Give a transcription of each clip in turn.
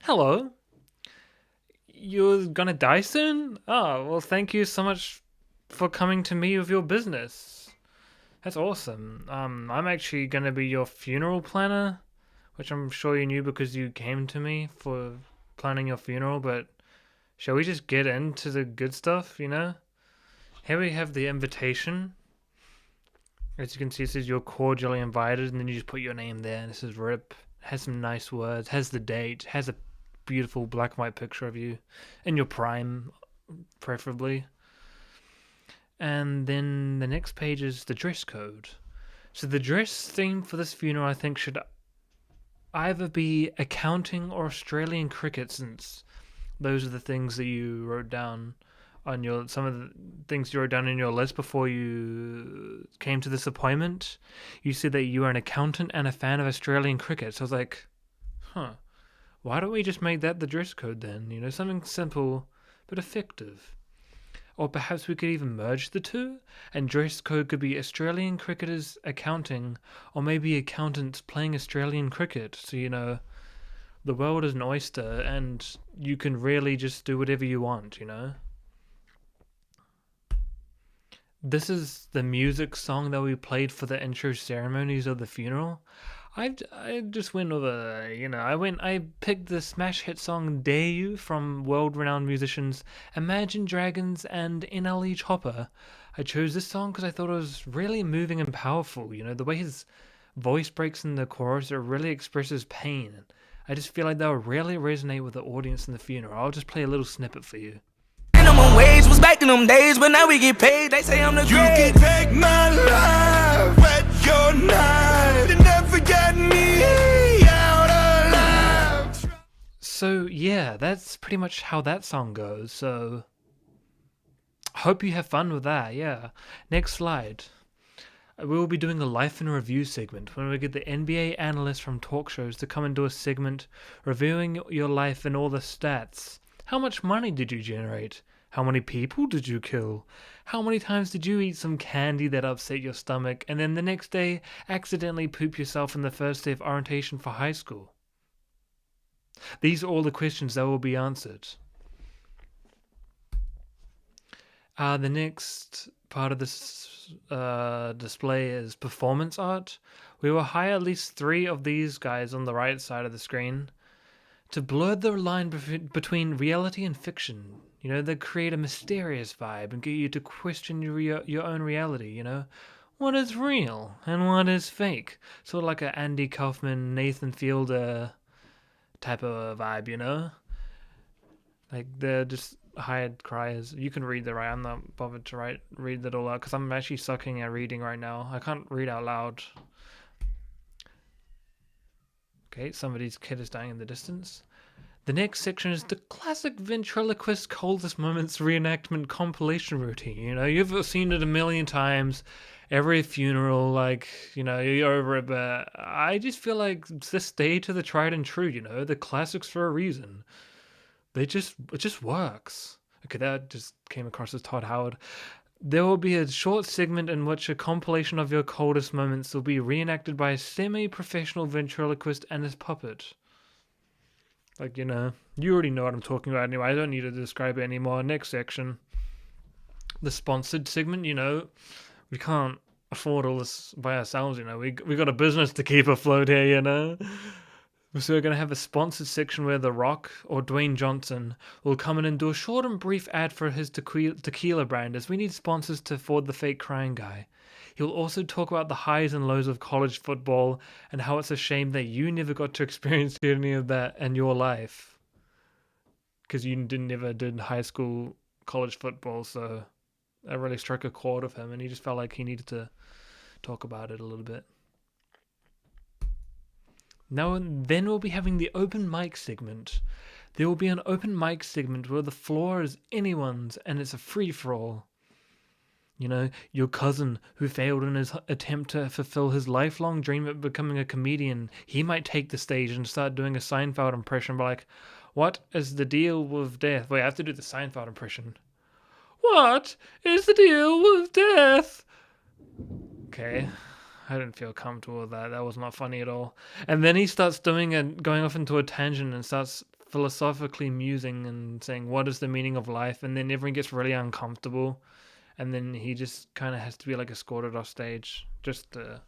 Hello. You're gonna die soon? Oh, well, thank you so much for coming to me with your business. That's awesome. I'm actually gonna be your funeral planner, which I'm sure you knew because you came to me for planning your funeral, but shall we just get into the good stuff? Here we have the invitation. As you can see, it says you're cordially invited, and then you just put your name there, and this is Rip. It has some nice words, has the date, has a beautiful black and white picture of you in your prime, preferably. And then the next page is the dress code. So the dress theme for this funeral, I think, should either be accounting or Australian cricket, since those are the things that you wrote down on your some of the things you wrote down in your list before you came to this appointment. You said that you are an accountant and a fan of Australian cricket. So I was like, huh, why don't we just make that the dress code then? Something simple but effective. Or perhaps we could even merge the two, and dress code could be Australian cricketers accounting, or maybe accountants playing Australian cricket. So, the world is an oyster, and you can really just do whatever you want. This is the music song that we played for the intro ceremonies of the funeral. I just went with I picked the smash hit song "Dare You" from world-renowned musicians Imagine Dragons and NLE Chopper. I chose this song because I thought it was really moving and powerful. The way his voice breaks in the chorus, it really expresses pain. I just feel like that would really resonate with the audience in the funeral. I'll just play a little snippet for you. Minimum wage was back in them days, but now we get paid. They say I'm the You great. can take my life, wet your knife, and never get me out alive. So yeah, that's pretty much how that song goes. So hope you have fun with that. Yeah. Next slide. We will be doing a life in review segment when we get the NBA analysts from talk shows to come and do a segment reviewing your life and all the stats. How much money did you generate? How many people did you kill? How many times did you eat some candy that upset your stomach and then the next day accidentally poop yourself in the first day of orientation for high school? These are all the questions that will be answered. The next part of this display is performance art. We will hire at least 3 of these guys on the right side of the screen to blur the line between reality and fiction. They create a mysterious vibe and get you to question your own reality. What is real and what is fake? Sort of like a Andy Kaufman, Nathan Fielder type of vibe. Like they're just hired criers. You can read that, right? I'm not bothered to read that all out because I'm actually sucking at reading right now. I can't read out loud. Okay, somebody's kid is dying in the distance. The next section is the classic ventriloquist coldest moments reenactment compilation routine. You've seen it a million times. Every funeral, you're over it, but I just feel like just stay to the tried and true, the classics for a reason. It just works. Okay, that just came across as Todd Howard. There will be a short segment in which a compilation of your coldest moments will be reenacted by a semi-professional ventriloquist and his puppet. You already know what I'm talking about anyway. I don't need to describe it anymore. Next section. The sponsored segment, we can't afford all this by ourselves, We got a business to keep afloat here. So we're going to have a sponsored section where The Rock or Dwayne Johnson will come in and do a short and brief ad for his tequila brand, as we need sponsors to afford the fake crying guy. He'll also talk about the highs and lows of college football and how it's a shame that you never got to experience any of that in your life. Because you never did high school, college football, so that really struck a chord with him, and he just felt like he needed to talk about it a little bit. Now and then we'll be having the open mic segment. There will be an open mic segment where the floor is anyone's and it's a free-for-all. Your cousin who failed in his attempt to fulfill his lifelong dream of becoming a comedian, he might take the stage and start doing a Seinfeld impression, like, what is the deal with death? Wait, I have to do the Seinfeld impression. What is the deal with death? Okay. I didn't feel comfortable with that. That was not funny at all. And then he starts going off into a tangent and starts philosophically musing and saying, what is the meaning of life? And then everyone gets really uncomfortable. And then he just kind of has to be like escorted off stage just to,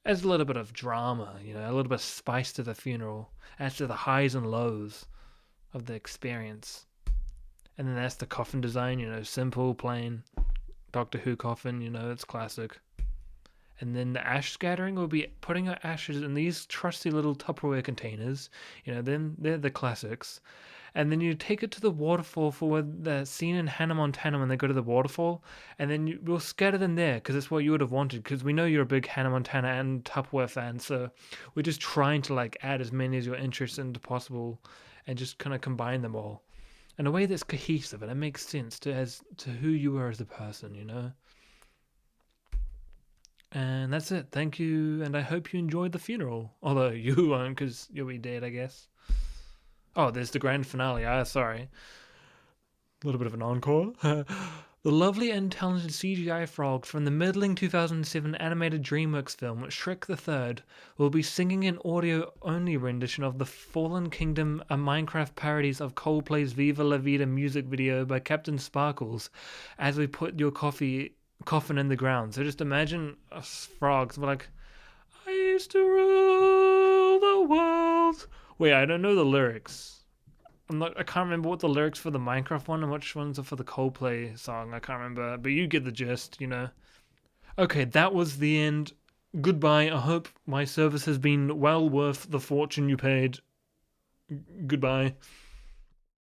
adds a little bit of drama, a little bit of spice to the funeral, adds to the highs and lows of the experience. And then that's the coffin design, simple, plain Doctor Who coffin, it's classic. And then the ash scattering will be putting our ashes in these trusty little Tupperware containers. Then they're the classics. And then you take it to the waterfall for the scene in Hannah Montana when they go to the waterfall. And then we'll scatter them there because it's what you would have wanted. Because we know you're a big Hannah Montana and Tupperware fan. So we're just trying to add as many as you're interested into possible and just kind of combine them all in a way that's cohesive and it makes sense to who you are as a person. And that's it. Thank you, and I hope you enjoyed the funeral. Although you won't, because you'll be dead, I guess. Oh, there's the grand finale. Sorry. A little bit of an encore. The lovely and talented CGI frog from the middling 2007 animated DreamWorks film Shrek the Third will be singing an audio-only rendition of the Fallen Kingdom, a Minecraft parodies of Coldplay's Viva La Vida music video by Captain Sparkles, as we put your coffin in the ground. So just imagine us frogs. We're like, I used to rule the world. Wait, I don't know the lyrics. I can't remember what the lyrics for the Minecraft one and which ones are for the Coldplay song. I can't remember, but you get the gist, Okay, that was the end. Goodbye. I hope my service has been well worth the fortune you paid. Goodbye.